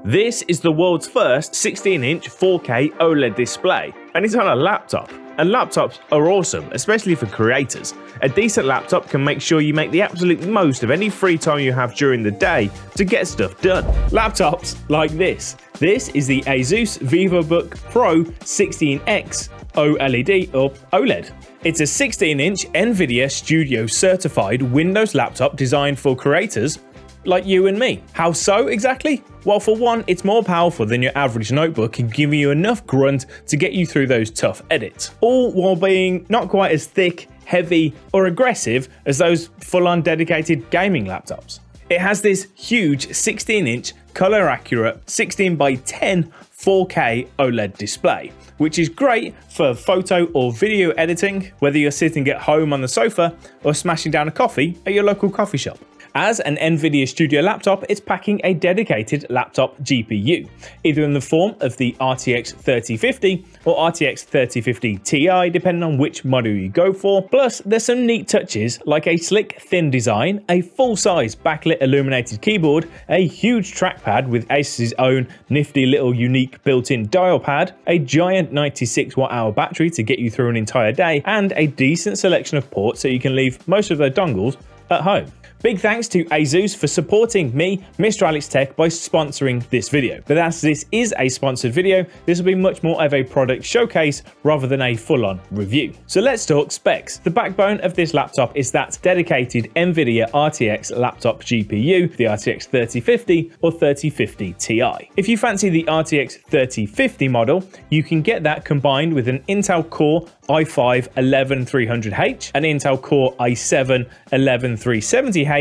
This is the world's first 16-inch 4K OLED display, and it's on a laptop. And laptops are awesome, especially for creators. A decent laptop can make sure you make the absolute most of any free time you have during the day to get stuff done. Laptops like this. This is the ASUS Vivobook Pro 16X OLED or OLED. It's a 16-inch Nvidia Studio certified Windows laptop designed for creators like you and me. How so exactly? Well, for one, it's more powerful than your average notebook and giving you enough grunt to get you through those tough edits, all while being not quite as thick, heavy, or aggressive as those full-on dedicated gaming laptops. It has this huge 16-inch color-accurate 16:10 4K OLED display, which is great for photo or video editing, whether you're sitting at home on the sofa or smashing down a coffee at your local coffee shop. As an Nvidia Studio laptop, it's packing a dedicated laptop GPU, either in the form of the RTX 3050 or RTX 3050 Ti, depending on which model you go for. Plus, there's some neat touches like a slick, thin design, a full-size backlit illuminated keyboard, a huge trackpad with ASUS's own nifty little unique built-in dial pad, a giant 96 watt-hour battery to get you through an entire day, and a decent selection of ports so you can leave most of their dongles at home. Big thanks to ASUS for supporting me, Mr. Alex Tech, by sponsoring this video. But as this is a sponsored video, this will be much more of a product showcase rather than a full-on review. So let's talk specs. The backbone of this laptop is that dedicated Nvidia RTX laptop GPU, the RTX 3050 or 3050 Ti. If you fancy the RTX 3050 model, you can get that combined with an Intel Core i5 11300H, an Intel Core i7 11370H,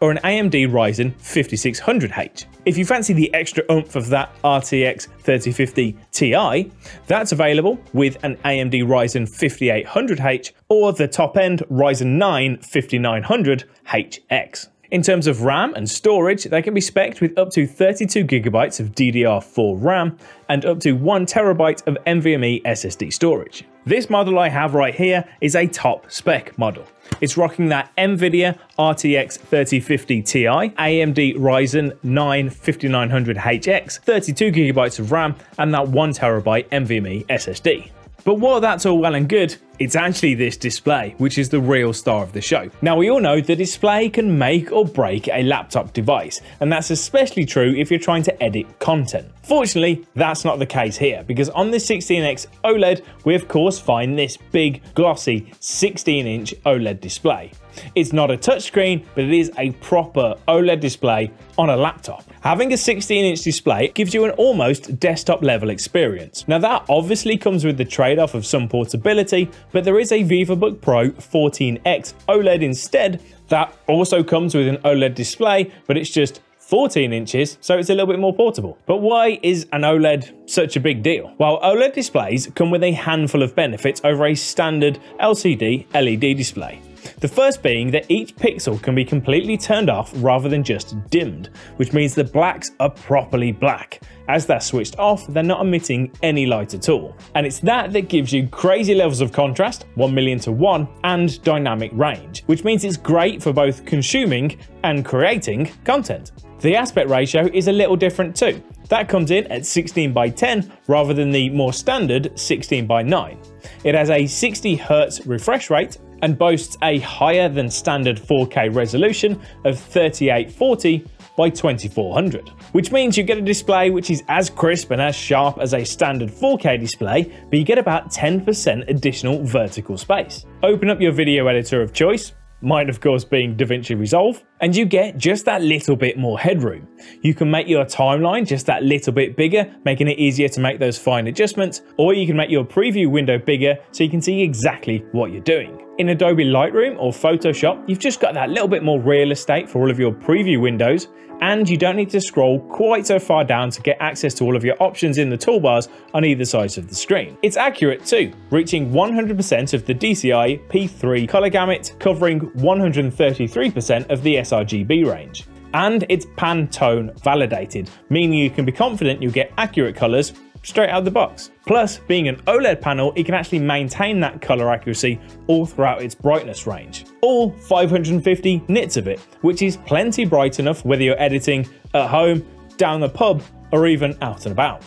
or an AMD Ryzen 5600H. If you fancy the extra oomph of that RTX 3050 Ti, that's available with an AMD Ryzen 5800H or the top-end Ryzen 9 5900HX. In terms of RAM and storage, they can be spec'd with up to 32GB of DDR4 RAM and up to 1TB of NVMe SSD storage. This model I have right here is a top spec model. It's rocking that Nvidia RTX 3050 Ti, AMD Ryzen 9 5900HX, 32GB of RAM, and that 1TB NVMe SSD. But while that's all well and good, it's actually this display which is the real star of the show. Now, we all know the display can make or break a laptop device, and that's especially true if you're trying to edit content. Fortunately, that's not the case here, because on this 16X OLED, we of course find this big, glossy 16-inch OLED display. It's not a touchscreen, but it is a proper OLED display on a laptop. Having a 16-inch display gives you an almost desktop level experience. Now, that obviously comes with the trade-off of some portability, but there is a Vivobook Pro 14X OLED instead that also comes with an OLED display, but it's just 14 inches, so it's a little bit more portable. But why is an OLED such a big deal? Well, OLED displays come with a handful of benefits over a standard LCD LED display. The first being that each pixel can be completely turned off rather than just dimmed, which means the blacks are properly black. As they're switched off, they're not emitting any light at all. And it's that gives you crazy levels of contrast, 1,000,000:1, and dynamic range, which means it's great for both consuming and creating content. The aspect ratio is a little different too. That comes in at 16:10 rather than the more standard 16:9. It has a 60Hz refresh rate and boasts a higher than standard 4K resolution of 3840 by 2400, which means you get a display which is as crisp and as sharp as a standard 4K display, but you get about 10% additional vertical space. Open up your video editor of choice, mine of course being DaVinci Resolve, and you get just that little bit more headroom. You can make your timeline just that little bit bigger, making it easier to make those fine adjustments, or you can make your preview window bigger so you can see exactly what you're doing. In Adobe Lightroom or Photoshop, you've just got that little bit more real estate for all of your preview windows, and you don't need to scroll quite so far down to get access to all of your options in the toolbars on either side of the screen. It's accurate too, reaching 100% of the DCI P3 color gamut, covering 133% of the sRGB range. And it's Pantone validated, meaning you can be confident you'll get accurate colors straight out of the box. Plus, being an OLED panel, it can actually maintain that color accuracy all throughout its brightness range. All 550 nits of it, which is plenty bright enough whether you're editing at home, down the pub, or even out and about.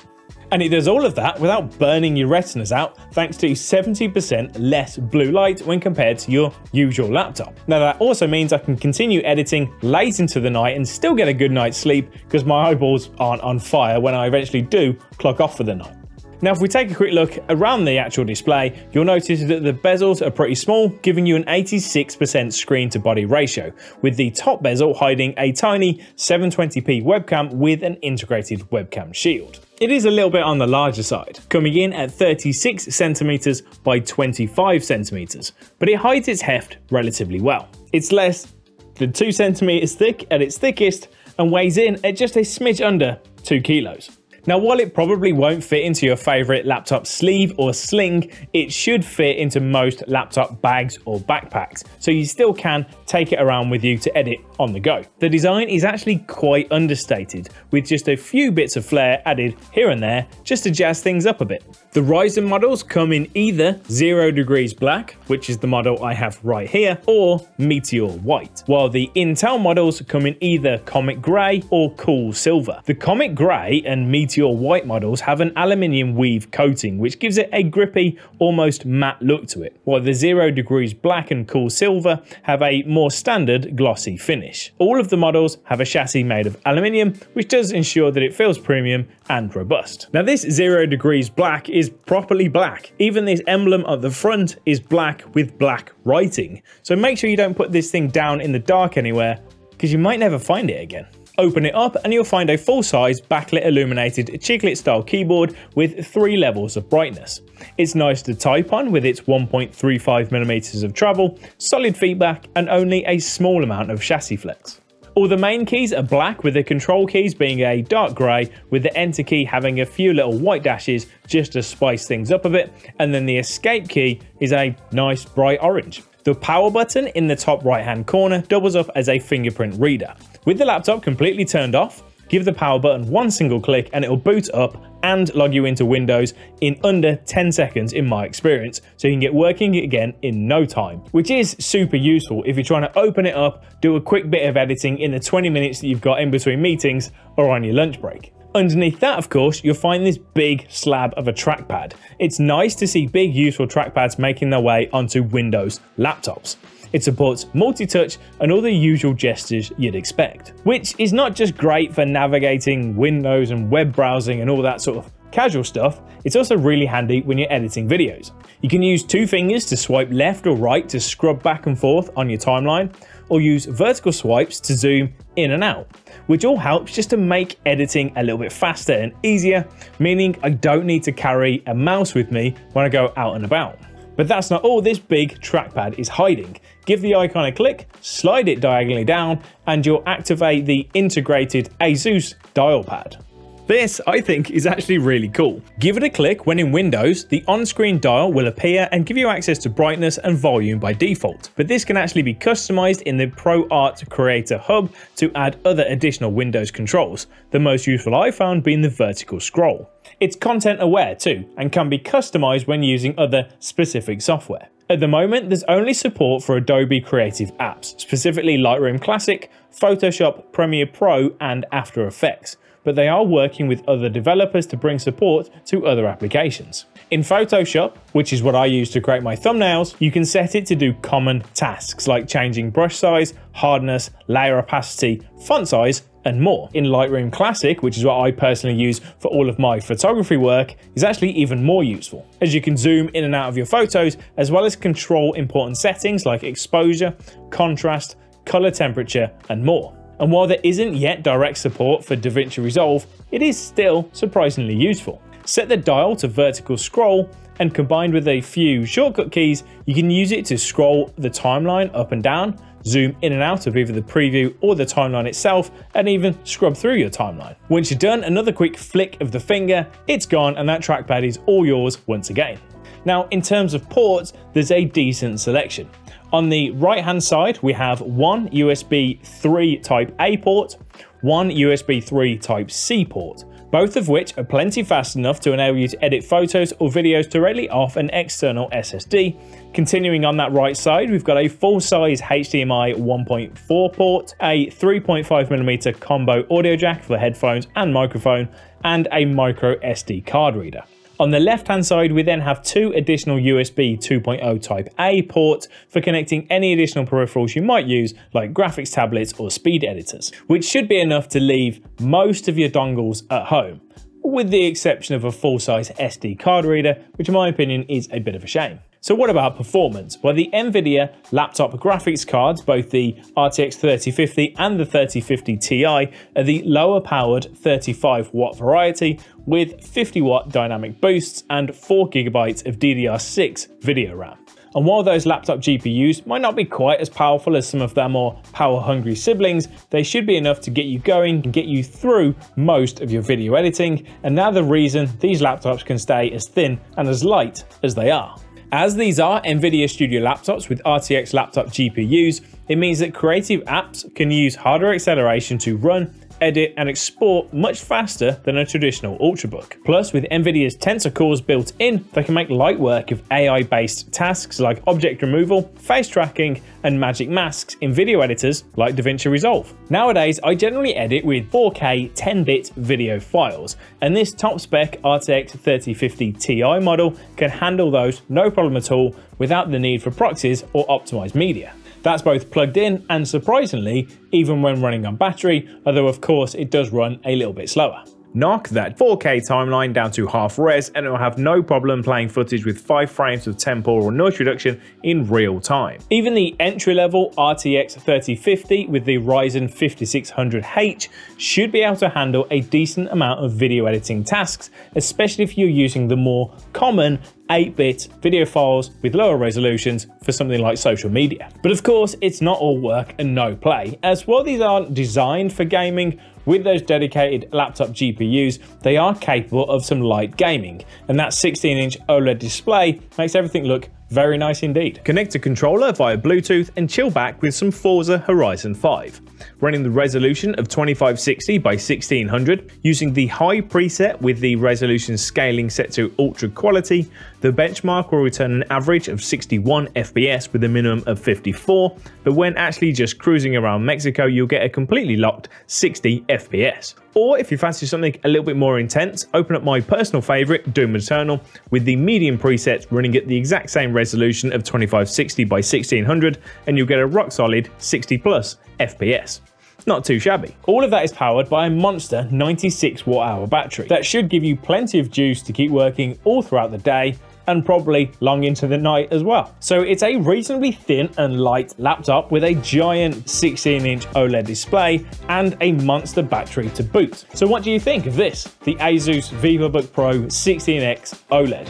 And it does all of that without burning your retinas out, thanks to 70% less blue light when compared to your usual laptop. Now that also means I can continue editing late into the night and still get a good night's sleep because my eyeballs aren't on fire when I eventually do clock off for the night. Now if we take a quick look around the actual display, you'll notice that the bezels are pretty small, giving you an 86% screen to body ratio, with the top bezel hiding a tiny 720p webcam with an integrated webcam shield. It is a little bit on the larger side, coming in at 36cm by 25cm, but it hides its heft relatively well. It's less than 2cm thick at its thickest and weighs in at just a smidge under 2 kilos. Now, while it probably won't fit into your favorite laptop sleeve or sling, it should fit into most laptop bags or backpacks, so you still can take it around with you to edit on the go. The design is actually quite understated, with just a few bits of flair added here and there just to jazz things up a bit. The Ryzen models come in either 0 degrees black, which is the model I have right here, or Meteor white, while the Intel models come in either Comet Grey or Cool Silver. The Comet Grey and Meteor white models have an aluminium weave coating, which gives it a grippy, almost matte look to it, while the 0 degrees black and Cool Silver have a more standard glossy finish. All of the models have a chassis made of aluminium, which does ensure that it feels premium and robust. Now this 0 degrees black is properly black. Even this emblem at the front is black with black writing, so make sure you don't put this thing down in the dark anywhere, because you might never find it again. Open it up and you'll find a full-size backlit illuminated chiclet style keyboard with 3 levels of brightness. It's nice to type on with its 1.35mm of travel, solid feedback and only a small amount of chassis flex. All the main keys are black, with the control keys being a dark grey, with the enter key having a few little white dashes just to spice things up a bit, and then the escape key is a nice bright orange. The power button in the top right hand corner doubles up as a fingerprint reader. With the laptop completely turned off, give the power button one single click and it'll boot up and log you into Windows in under 10 seconds in my experience, so you can get working again in no time, which is super useful if you're trying to open it up, do a quick bit of editing in the 20 minutes that you've got in between meetings or on your lunch break. Underneath that, of course, you'll find this big slab of a trackpad. It's nice to see big useful trackpads making their way onto Windows laptops. It supports multi-touch and all the usual gestures you'd expect, which is not just great for navigating Windows and web browsing and all that sort of casual stuff, it's also really handy when you're editing videos. You can use 2 fingers to swipe left or right to scrub back and forth on your timeline, or use vertical swipes to zoom in and out, which all helps just to make editing a little bit faster and easier, meaning I don't need to carry a mouse with me when I go out and about. But that's not all this big trackpad is hiding. Give the icon a click, slide it diagonally down, and you'll activate the integrated ASUS Dialpad. This, I think, is actually really cool. Give it a click when in Windows, the on-screen dial will appear and give you access to brightness and volume by default. But this can actually be customized in the ProArt Creator Hub to add other additional Windows controls, the most useful I found being the vertical scroll. It's content aware too, and can be customized when using other specific software. At the moment, there's only support for Adobe Creative apps, specifically Lightroom Classic, Photoshop, Premiere Pro, and After Effects, but they are working with other developers to bring support to other applications. In Photoshop, which is what I use to create my thumbnails, you can set it to do common tasks like changing brush size, hardness, layer opacity, font size, and more. In Lightroom Classic, which is what I personally use for all of my photography work, is actually even more useful, as you can zoom in and out of your photos, as well as control important settings like exposure, contrast, color temperature, and more. And while there isn't yet direct support for DaVinci Resolve, it is still surprisingly useful. Set the dial to vertical scroll, and combined with a few shortcut keys, you can use it to scroll the timeline up and down, zoom in and out of either the preview or the timeline itself, and even scrub through your timeline. Once you're done, another quick flick of the finger, it's gone, and that trackpad is all yours once again. Now, in terms of ports, there's a decent selection. On the right hand side, we have one USB 3 Type A port, one USB 3 Type C port, both of which are plenty fast enough to enable you to edit photos or videos directly off an external SSD. Continuing on that right side, we've got a full-size HDMI 1.4 port, a 3.5mm combo audio jack for headphones and microphone, and a micro SD card reader. On the left-hand side, we then have two additional USB 2.0 Type A ports for connecting any additional peripherals you might use, like graphics tablets or speed editors, which should be enough to leave most of your dongles at home, with the exception of a full-size SD card reader, which in my opinion is a bit of a shame. So what about performance? Well, the Nvidia laptop graphics cards, both the RTX 3050 and the 3050 Ti, are the lower powered 35 watt variety with 50 watt dynamic boosts and 4 GB of DDR6 video RAM. And while those laptop GPUs might not be quite as powerful as some of their more power-hungry siblings, they should be enough to get you going and get you through most of your video editing, and now the reason these laptops can stay as thin and as light as they are. As these are Nvidia Studio laptops with RTX laptop GPUs, it means that creative apps can use hardware acceleration to run, edit and export much faster than a traditional Ultrabook. Plus, with Nvidia's Tensor cores built in, they can make light work of AI-based tasks like object removal, face tracking and magic masks in video editors like DaVinci Resolve. Nowadays, I generally edit with 4K 10-bit video files, and this top-spec RTX 3050 Ti model can handle those no problem at all without the need for proxies or optimized media. That's both plugged in and, surprisingly, even when running on battery, although of course it does run a little bit slower. Knock that 4K timeline down to half res and it will have no problem playing footage with 5 frames of temporal noise reduction in real time. Even the entry-level RTX 3050 with the Ryzen 5600H should be able to handle a decent amount of video editing tasks, especially if you're using the more common 8-bit video files with lower resolutions for something like social media. But of course, it's not all work and no play, as while these aren't designed for gaming, with those dedicated laptop GPUs, they are capable of some light gaming, and that 16-inch OLED display makes everything look very nice indeed. Connect a controller via Bluetooth and chill back with some Forza Horizon 5. Running the resolution of 2560 by 1600, using the high preset with the resolution scaling set to ultra quality, the benchmark will return an average of 61 FPS with a minimum of 54, but when actually just cruising around Mexico, you'll get a completely locked 60 FPS. Or if you fancy something a little bit more intense, open up my personal favourite, Doom Eternal, with the medium preset running at the exact same resolution of 2560 by 1600, and you'll get a rock solid 60 plus FPS. Not too shabby. All of that is powered by a monster 96 watt-hour battery that should give you plenty of juice to keep working all throughout the day and probably long into the night as well. So it's a reasonably thin and light laptop with a giant 16-inch OLED display and a monster battery to boot. So what do you think of this, the ASUS Vivobook Pro 16X OLED?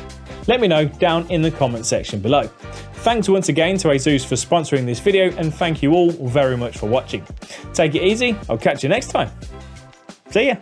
Let me know down in the comment section below. Thanks once again to ASUS for sponsoring this video, and thank you all very much for watching. Take it easy, I'll catch you next time. See ya!